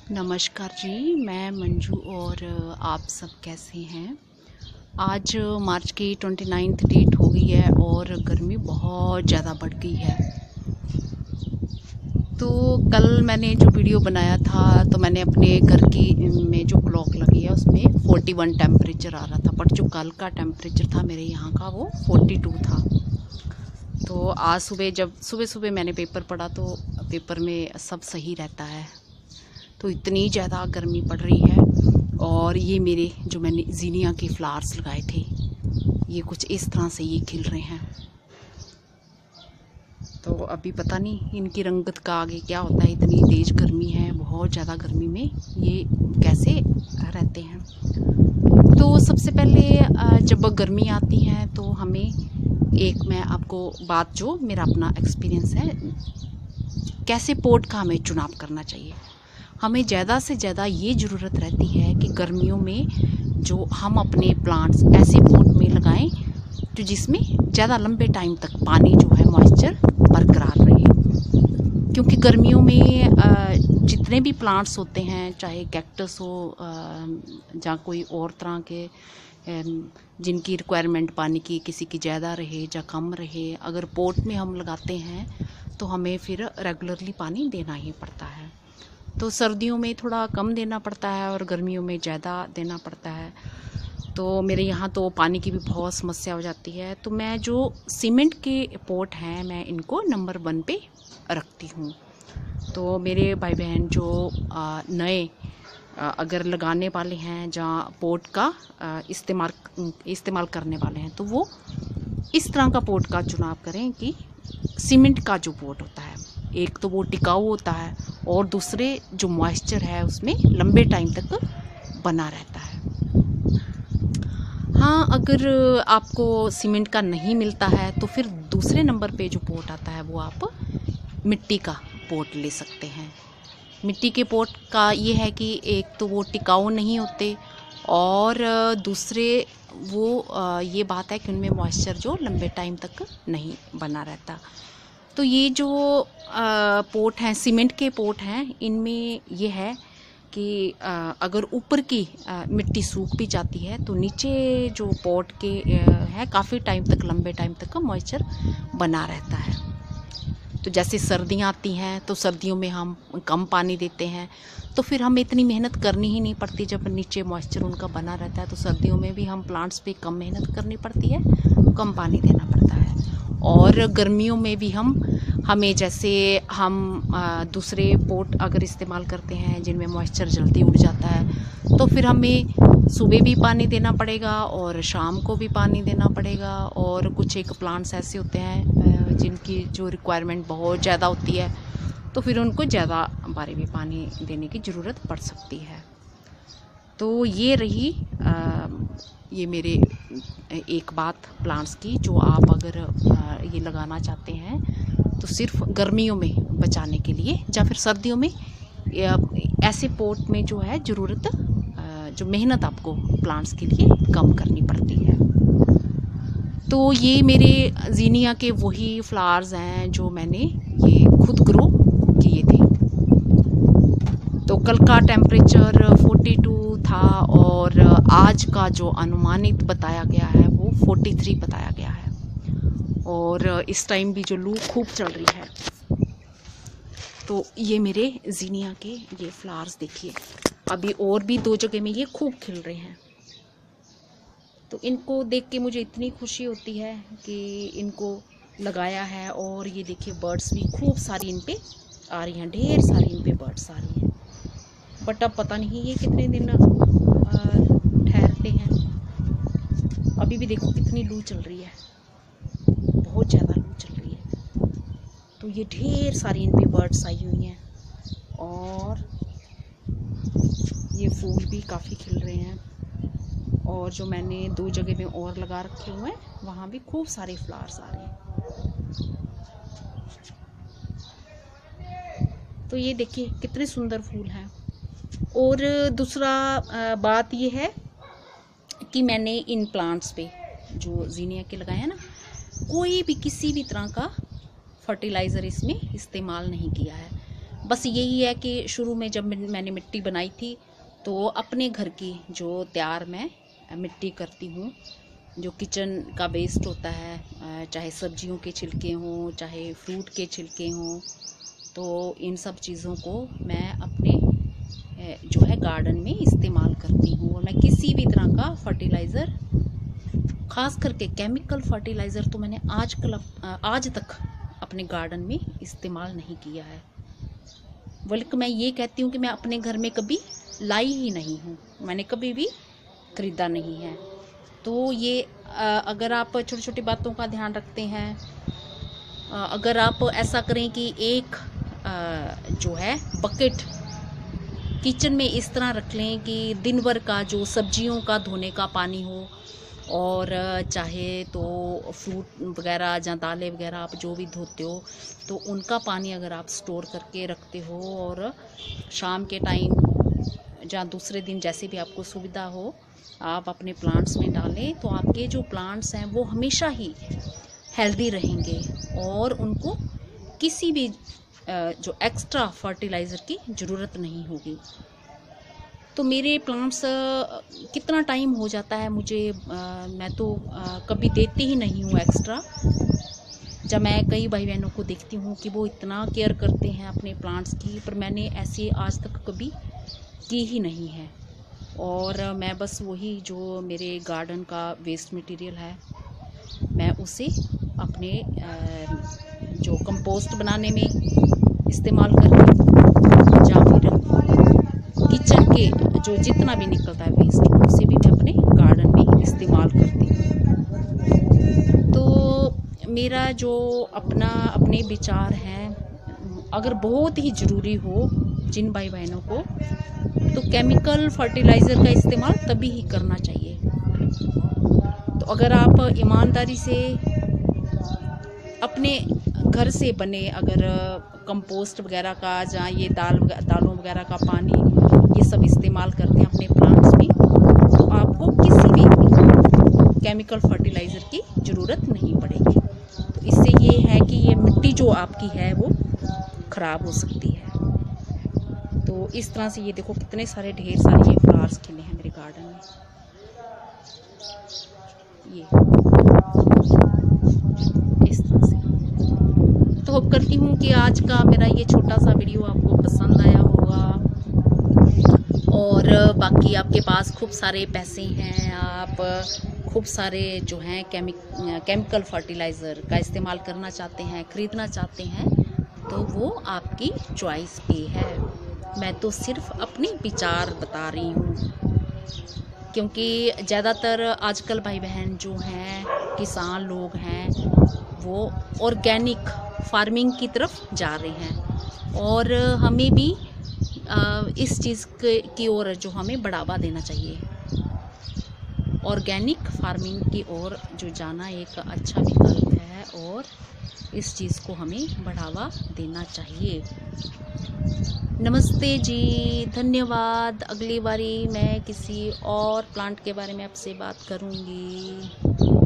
नमस्कार जी, मैं मंजू और आप सब कैसे हैं। आज मार्च की 29 डेट हो गई है और गर्मी बहुत ज़्यादा बढ़ गई है। तो कल मैंने जो वीडियो बनाया था तो मैंने अपने घर की में जो क्लॉक लगी है उसमें 41 टेम्परेचर आ रहा था, बट जो कल का टेम्परेचर था मेरे यहाँ का वो 42 था। तो आज सुबह मैंने पेपर पढ़ा तो पेपर में सब सही रहता है। तो इतनी ज़्यादा गर्मी पड़ रही है और ये मेरे जो मैंने जीनिया के फ्लावर्स लगाए थे ये कुछ इस तरह से ये खिल रहे हैं। तो अभी पता नहीं इनकी रंगत का आगे क्या होता है। इतनी तेज़ गर्मी है, बहुत ज़्यादा गर्मी में ये कैसे रहते हैं। तो सबसे पहले जब गर्मी आती है तो हमें मैं आपको बात जो मेरा अपना एक्सपीरियंस है कैसे पोट का हमें चुनाव करना चाहिए। हमें ज़्यादा से ज़्यादा ये ज़रूरत रहती है कि गर्मियों में जो हम अपने प्लांट्स ऐसे पोट में लगाएं जो जिसमें ज़्यादा लंबे टाइम तक पानी जो है मॉइस्चर बरकरार रहे। क्योंकि गर्मियों में जितने भी प्लांट्स होते हैं, चाहे कैक्टस हो या कोई और तरह के जिनकी रिक्वायरमेंट पानी की किसी की ज़्यादा रहे या कम रहे, अगर पोट में हम लगाते हैं तो हमें फिर रेगुलरली पानी देना ही पड़ता है। तो सर्दियों में थोड़ा कम देना पड़ता है और गर्मियों में ज़्यादा देना पड़ता है। तो मेरे यहाँ तो पानी की भी बहुत समस्या हो जाती है। तो मैं जो सीमेंट के पोट हैं मैं इनको नंबर 1 पे रखती हूँ। तो मेरे भाई बहन जो नए अगर लगाने वाले हैं जहाँ पोट का इस्तेमाल करने वाले हैं तो वो इस तरह का पोट का चुनाव करें कि सीमेंट का जो पोट होता है, एक तो वो टिकाऊ होता है और दूसरे जो मॉइस्चर है उसमें लंबे टाइम तक बना रहता है। हाँ, अगर आपको सीमेंट का नहीं मिलता है तो फिर दूसरे नंबर पे जो पोट आता है वो आप मिट्टी का पोट ले सकते हैं। मिट्टी के पोट का ये है कि एक तो वो टिकाऊ नहीं होते और दूसरे वो ये बात है कि उनमें मॉइस्चर जो लंबे टाइम तक नहीं बना रहता। तो ये जो पोट हैं, सीमेंट के पोट हैं, इनमें ये है कि अगर ऊपर की मिट्टी सूख भी जाती है तो नीचे जो पोट के है काफ़ी टाइम तक, लंबे टाइम तक मॉइस्चर बना रहता है। तो जैसे सर्दियाँ आती हैं तो सर्दियों में हम कम पानी देते हैं तो फिर हमें इतनी मेहनत करनी ही नहीं पड़ती। जब नीचे मॉइस्चर उनका बना रहता है तो सर्दियों में भी हम प्लांट्स पे कम मेहनत करनी पड़ती है, कम पानी देना पड़ता है। और गर्मियों में भी हमें जैसे हम दूसरे पोट अगर इस्तेमाल करते हैं जिनमें मॉइस्चर जल्दी उड़ जाता है तो फिर हमें सुबह भी पानी देना पड़ेगा और शाम को भी पानी देना पड़ेगा। और कुछ एक प्लांट्स ऐसे होते हैं जिनकी जो रिक्वायरमेंट बहुत ज़्यादा होती है तो फिर उनको ज़्यादा बारी में पानी देने की ज़रूरत पड़ सकती है। तो ये रही ये मेरे एक बात प्लांट्स की जो आप अगर ये लगाना चाहते हैं तो सिर्फ गर्मियों में बचाने के लिए, या फिर सर्दियों में ऐसे पोट में जो है ज़रूरत जो मेहनत आपको प्लांट्स के लिए कम करनी पड़ती है। तो ये मेरे जीनिया के वही फ्लावर्स हैं जो मैंने ये खुद ग्रो किए थे। तो कल का टेम्परेचर 42 था और आज का जो अनुमानित बताया गया है वो 43 बताया गया है। और इस टाइम भी जो लू खूब चल रही है। तो ये मेरे जीनिया के ये फ्लावर्स देखिए, अभी और भी 2 जगह में ये खूब खिल रहे हैं। तो इनको देख के मुझे इतनी खुशी होती है कि इनको लगाया है। और ये देखिए बर्ड्स भी खूब सारी इन पे आ रही हैं, ढेर सारी इन पे बर्ड्स आ रही हैं। बट अब पता नहीं ये कितने दिन ठहरते हैं। अभी भी देखो कितनी लू चल रही है, बहुत ज़्यादा लू चल रही है। तो ये ढेर सारी इन पे बर्ड्स आई हुई हैं और ये फूल भी काफ़ी खिल रहे हैं। और जो मैंने 2 जगह में और लगा रखे हुए हैं वहाँ भी खूब सारे फ्लावर्स आ रहे हैं। तो ये देखिए कितने सुंदर फूल हैं। और दूसरा बात ये है कि मैंने इन प्लांट्स पे जो जीनिया के लगाए हैं ना, कोई भी किसी भी तरह का फर्टिलाइज़र इसमें इस्तेमाल नहीं किया है। बस यही है कि शुरू में जब मैंने मिट्टी बनाई थी तो अपने घर की जो तैयार मैं मिट्टी करती हूँ, जो किचन का वेस्ट होता है, चाहे सब्जियों के छिलके हों, चाहे फ्रूट के छिलके हों, तो इन सब चीज़ों को मैं अपने जो है गार्डन में इस्तेमाल करती हूँ। और मैं किसी भी तरह का फर्टिलाइज़र, ख़ास करके केमिकल फर्टिलाइज़र तो मैंने आज तक अपने गार्डन में इस्तेमाल नहीं किया है। बल्कि मैं ये कहती हूँ कि मैं अपने घर में कभी लाई ही नहीं हूँ, मैंने कभी भी ख़रीदा नहीं है। तो ये अगर आप छोटी छोटी बातों का ध्यान रखते हैं, अगर आप ऐसा करें कि एक जो है बकेट किचन में इस तरह रख लें कि दिन भर का जो सब्जियों का धोने का पानी हो, और चाहे तो फ्रूट वगैरह या दालें वगैरह आप जो भी धोते हो तो उनका पानी अगर आप स्टोर करके रखते हो, और शाम के टाइम या दूसरे दिन जैसे भी आपको सुविधा हो आप अपने प्लांट्स में डालें, तो आपके जो प्लांट्स हैं वो हमेशा ही हेल्दी रहेंगे और उनको किसी भी जो एक्स्ट्रा फर्टिलाइज़र की ज़रूरत नहीं होगी। तो मेरे प्लांट्स कितना टाइम हो जाता है मुझे, मैं तो कभी देती ही नहीं हूँ एक्स्ट्रा। जब मैं कई भाई बहनों को देखती हूँ कि वो इतना केयर करते हैं अपने प्लांट्स की, पर मैंने ऐसे आज तक कभी की ही नहीं है। और मैं बस वही जो मेरे गार्डन का वेस्ट मटेरियल है मैं उसे अपने जो कंपोस्ट बनाने में इस्तेमाल करती हूँ, या फिर किचन के जो जितना भी निकलता है वेस्ट उसे भी मैं अपने गार्डन में इस्तेमाल करती हूँ। तो मेरा जो अपने विचार हैं, अगर बहुत ही ज़रूरी हो जिन भाई बहनों को, तो केमिकल फर्टिलाइज़र का इस्तेमाल तभी ही करना चाहिए। तो अगर आप ईमानदारी से अपने घर से बने अगर कंपोस्ट वगैरह का, जहाँ ये दालों वगैरह का पानी ये सब इस्तेमाल करते हैं अपने प्लांट्स में, तो आपको किसी भी केमिकल फर्टिलाइज़र की ज़रूरत नहीं पड़ेगी। तो इससे ये है कि ये मिट्टी जो आपकी है वो ख़राब हो सकती है। तो इस तरह से ये देखो कितने सारे ढेर सारे ये फ्लावर्स खिले हैं मेरे गार्डन में। ये इस तरह से। तो होप करती हूँ कि आज का मेरा ये छोटा सा वीडियो आपको पसंद आया होगा, और बाकी आपके पास खूब सारे पैसे हैं, आप खूब सारे जो हैं केमिकल फर्टिलाइज़र का इस्तेमाल करना चाहते हैं, ख़रीदना चाहते हैं, तो वो आपकी चॉइस पे है। मैं तो सिर्फ अपने विचार बता रही हूँ, क्योंकि ज़्यादातर आजकल भाई बहन जो हैं, किसान लोग हैं, वो ऑर्गेनिक फार्मिंग की तरफ जा रहे हैं, और हमें भी इस चीज़ की ओर जो हमें बढ़ावा देना चाहिए। ऑर्गेनिक फार्मिंग की ओर जो जाना एक अच्छा विकल्प है, और इस चीज़ को हमें बढ़ावा देना चाहिए। नमस्ते जी, धन्यवाद। अगली बारी मैं किसी और प्लांट के बारे में आपसे बात करूँगी।